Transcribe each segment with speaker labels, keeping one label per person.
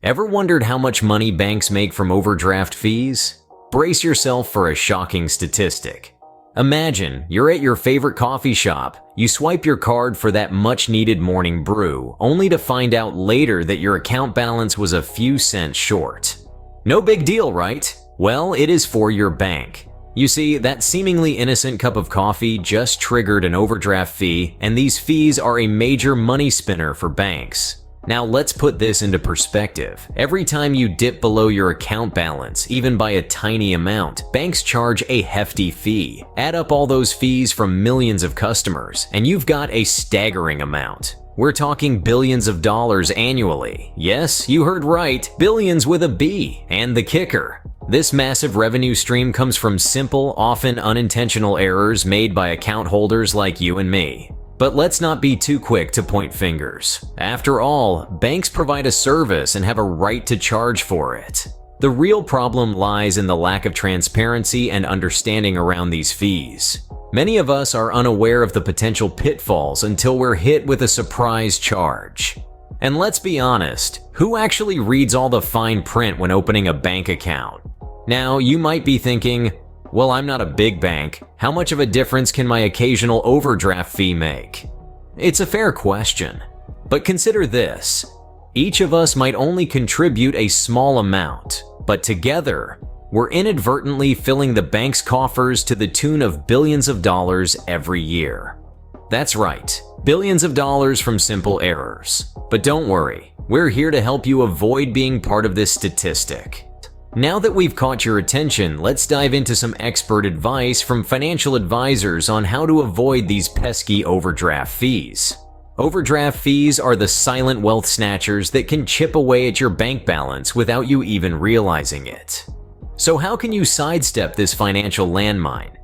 Speaker 1: Ever wondered how much money banks make from overdraft fees? Brace yourself for a shocking statistic. Imagine you're at your favorite coffee shop, you swipe your card for that much-needed morning brew, only to find out later that your account balance was a few cents short. No big deal, right? Well, it is for your bank. You see, that seemingly innocent cup of coffee just triggered an overdraft fee, and these fees are a major money spinner for banks. Now let's put this into perspective. Every time you dip below your account balance, even by a tiny amount, banks charge a hefty fee. Add up all those fees from millions of customers, and you've got a staggering amount. We're talking billions of dollars annually. Yes, you heard right, billions with a B. And the kicker: this massive revenue stream comes from simple, often unintentional errors made by account holders like you and me. But let's not be too quick to point fingers. After all, banks provide a service and have a right to charge for it. The real problem lies in the lack of transparency and understanding around these fees. Many of us are unaware of the potential pitfalls until we're hit with a surprise charge. And let's be honest, who actually reads all the fine print when opening a bank account? Now, you might be thinking, well, I'm not a big bank. How much of a difference can my occasional overdraft fee make? It's a fair question. But consider this. Each of us might only contribute a small amount, but together, we're inadvertently filling the bank's coffers to the tune of billions of dollars every year. That's right, billions of dollars from simple errors. But don't worry, we're here to help you avoid being part of this statistic. Now that we've caught your attention, let's dive into some expert advice from financial advisors on how to avoid these pesky overdraft fees. Overdraft fees are the silent wealth snatchers that can chip away at your bank balance without you even realizing it. So how can you sidestep this financial landmine?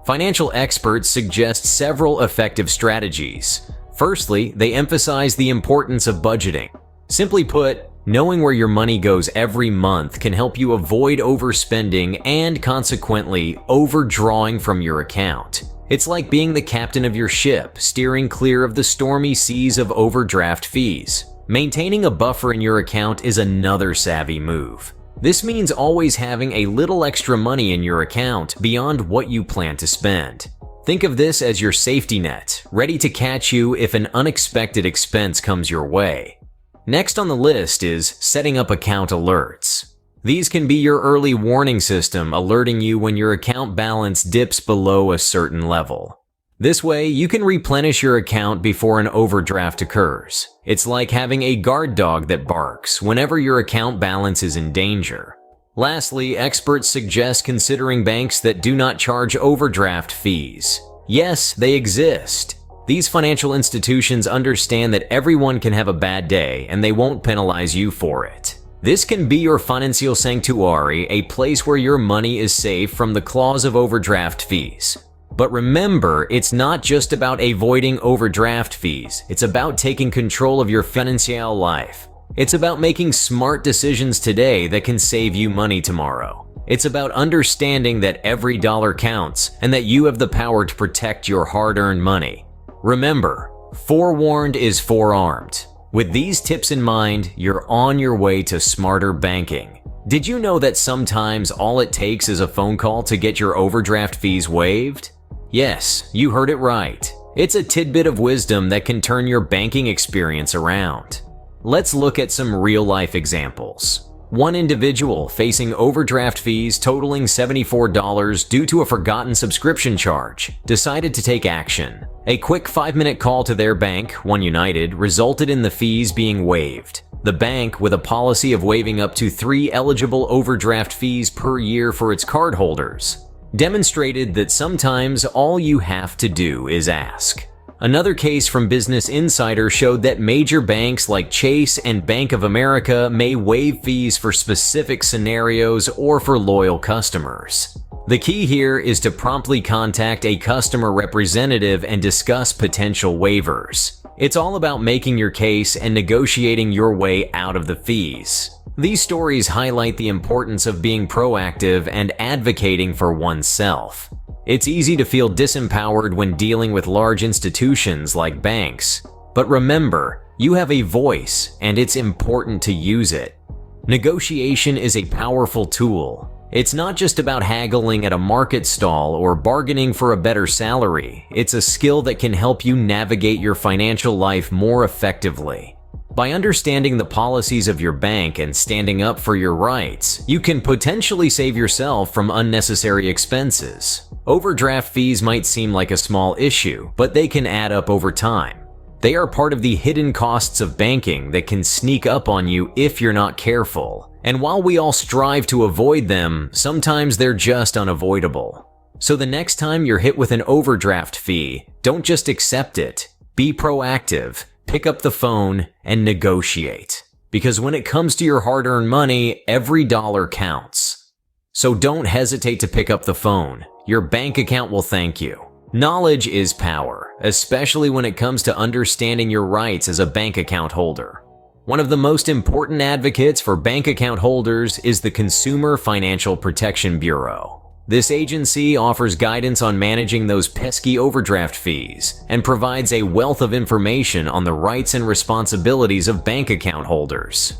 Speaker 1: Financial experts suggest several effective strategies. Firstly, they emphasize the importance of budgeting. Simply put, knowing where your money goes every month can help you avoid overspending and, consequently, overdrawing from your account. It's like being the captain of your ship, steering clear of the stormy seas of overdraft fees. Maintaining a buffer in your account is another savvy move. This means always having a little extra money in your account beyond what you plan to spend. Think of this as your safety net, ready to catch you if an unexpected expense comes your way. Next on the list is setting up account alerts. These can be your early warning system alerting you when your account balance dips below a certain level. This way, you can replenish your account before an overdraft occurs. It's like having a guard dog that barks whenever your account balance is in danger. Lastly, experts suggest considering banks that do not charge overdraft fees. Yes, they exist. These financial institutions understand that everyone can have a bad day and they won't penalize you for it. This can be your financial sanctuary, a place where your money is safe from the claws of overdraft fees. But remember, it's not just about avoiding overdraft fees. It's about taking control of your financial life. It's about making smart decisions today that can save you money tomorrow. It's about understanding that every dollar counts and that you have the power to protect your hard-earned money. Remember, forewarned is forearmed. With these tips in mind, you're on your way to smarter banking. Did you know that sometimes all it takes is a phone call to get your overdraft fees waived? Yes, you heard it right. It's a tidbit of wisdom that can turn your banking experience around. Let's look at some real-life examples. One individual facing overdraft fees totaling $74 due to a forgotten subscription charge decided to take action. A quick 5-minute call to their bank, One United, resulted in the fees being waived. The bank, with a policy of waiving up to 3 eligible overdraft fees per year for its cardholders, demonstrated that sometimes all you have to do is ask. Another case from Business Insider showed that major banks like Chase and Bank of America may waive fees for specific scenarios or for loyal customers. The key here is to promptly contact a customer representative and discuss potential waivers. It's all about making your case and negotiating your way out of the fees. These stories highlight the importance of being proactive and advocating for oneself. It's easy to feel disempowered when dealing with large institutions like banks. But remember, you have a voice and it's important to use it. Negotiation is a powerful tool. It's not just about haggling at a market stall or bargaining for a better salary. It's a skill that can help you navigate your financial life more effectively. By understanding the policies of your bank and standing up for your rights, you can potentially save yourself from unnecessary expenses. Overdraft fees might seem like a small issue, but they can add up over time. They are part of the hidden costs of banking that can sneak up on you if you're not careful. And while we all strive to avoid them, sometimes they're just unavoidable. So the next time you're hit with an overdraft fee, don't just accept it. Be proactive, pick up the phone, and negotiate. Because when it comes to your hard-earned money, every dollar counts. So don't hesitate to pick up the phone. Your bank account will thank you. Knowledge is power, especially when it comes to understanding your rights as a bank account holder. One of the most important advocates for bank account holders is the Consumer Financial Protection Bureau. This agency offers guidance on managing those pesky overdraft fees and provides a wealth of information on the rights and responsibilities of bank account holders.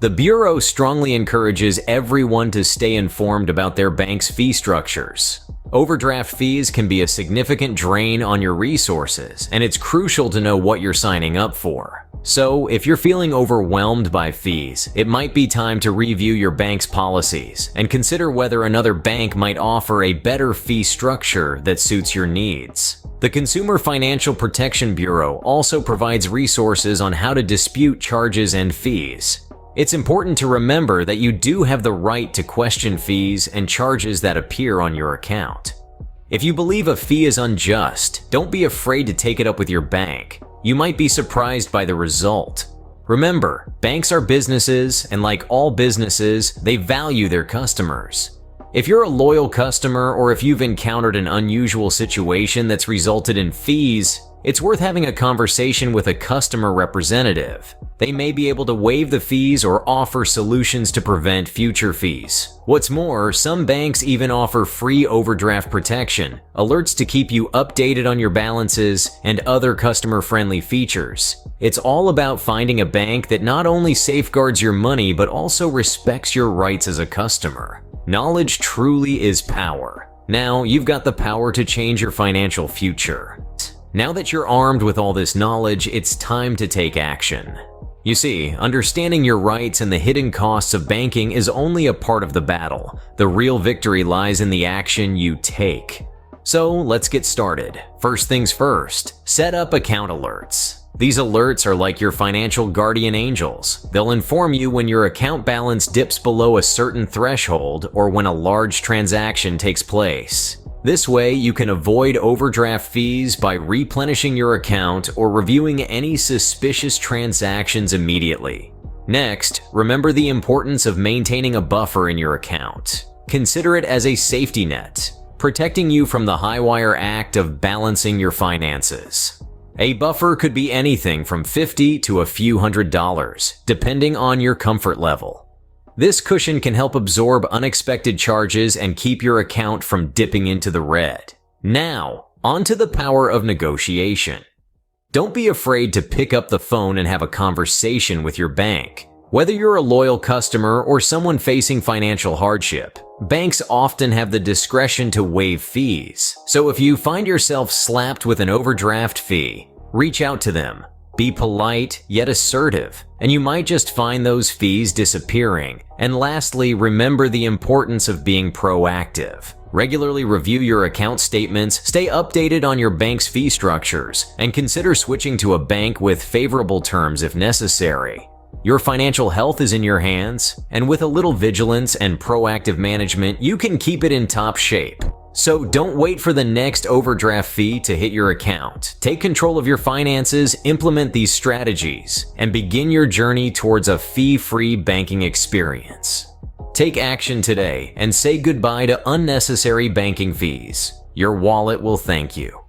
Speaker 1: The Bureau strongly encourages everyone to stay informed about their bank's fee structures. Overdraft fees can be a significant drain on your resources, and it's crucial to know what you're signing up for. So, if you're feeling overwhelmed by fees, it might be time to review your bank's policies and consider whether another bank might offer a better fee structure that suits your needs. The Consumer Financial Protection Bureau also provides resources on how to dispute charges and fees. It's important to remember that you do have the right to question fees and charges that appear on your account. If you believe a fee is unjust, don't be afraid to take it up with your bank. You might be surprised by the result. Remember, banks are businesses, and like all businesses, they value their customers. If you're a loyal customer or if you've encountered an unusual situation that's resulted in fees, it's worth having a conversation with a customer representative. They may be able to waive the fees or offer solutions to prevent future fees. What's more, some banks even offer free overdraft protection, alerts to keep you updated on your balances, and other customer-friendly features. It's all about finding a bank that not only safeguards your money but also respects your rights as a customer. Knowledge truly is power. Now, you've got the power to change your financial future. Now that you're armed with all this knowledge, it's time to take action. You see, understanding your rights and the hidden costs of banking is only a part of the battle. The real victory lies in the action you take. So let's get started. First things first, set up account alerts. These alerts are like your financial guardian angels. They'll inform you when your account balance dips below a certain threshold or when a large transaction takes place. This way, you can avoid overdraft fees by replenishing your account or reviewing any suspicious transactions immediately. Next, remember the importance of maintaining a buffer in your account. Consider it as a safety net, protecting you from the high-wire act of balancing your finances. A buffer could be anything from $50 to a few $100s, depending on your comfort level. This cushion can help absorb unexpected charges and keep your account from dipping into the red. Now, onto the power of negotiation. Don't be afraid to pick up the phone and have a conversation with your bank. Whether you're a loyal customer or someone facing financial hardship, banks often have the discretion to waive fees. So if you find yourself slapped with an overdraft fee, reach out to them. Be polite yet assertive, and you might just find those fees disappearing. And lastly, remember the importance of being proactive. Regularly review your account statements, stay updated on your bank's fee structures, and consider switching to a bank with favorable terms if necessary. Your financial health is in your hands, and with a little vigilance and proactive management, you can keep it in top shape. So don't wait for the next overdraft fee to hit your account. Take control of your finances, implement these strategies, and begin your journey towards a fee-free banking experience. Take action today and say goodbye to unnecessary banking fees. Your wallet will thank you.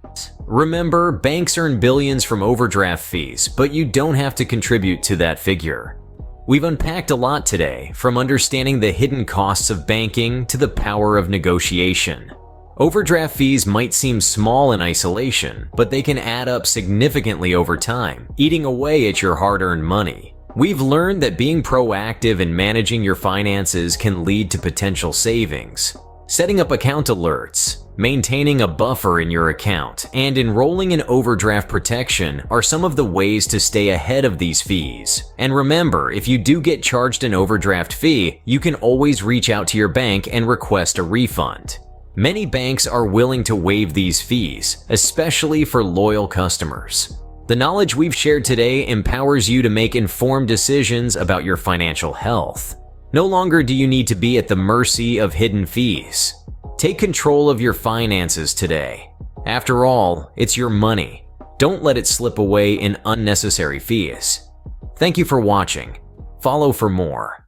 Speaker 1: Remember, banks earn billions from overdraft fees, but you don't have to contribute to that figure. We've unpacked a lot today, from understanding the hidden costs of banking to the power of negotiation. Overdraft fees might seem small in isolation, but they can add up significantly over time, eating away at your hard-earned money. We've learned that being proactive in managing your finances can lead to potential savings. Setting up account alerts, maintaining a buffer in your account, and enrolling in overdraft protection are some of the ways to stay ahead of these fees. And remember, if you do get charged an overdraft fee, you can always reach out to your bank and request a refund. Many banks are willing to waive these fees, especially for loyal customers. The knowledge we've shared today empowers you to make informed decisions about your financial health. No longer do you need to be at the mercy of hidden fees. Take control of your finances today. After all, it's your money. Don't let it slip away in unnecessary fees. Thank you for watching. Follow for more.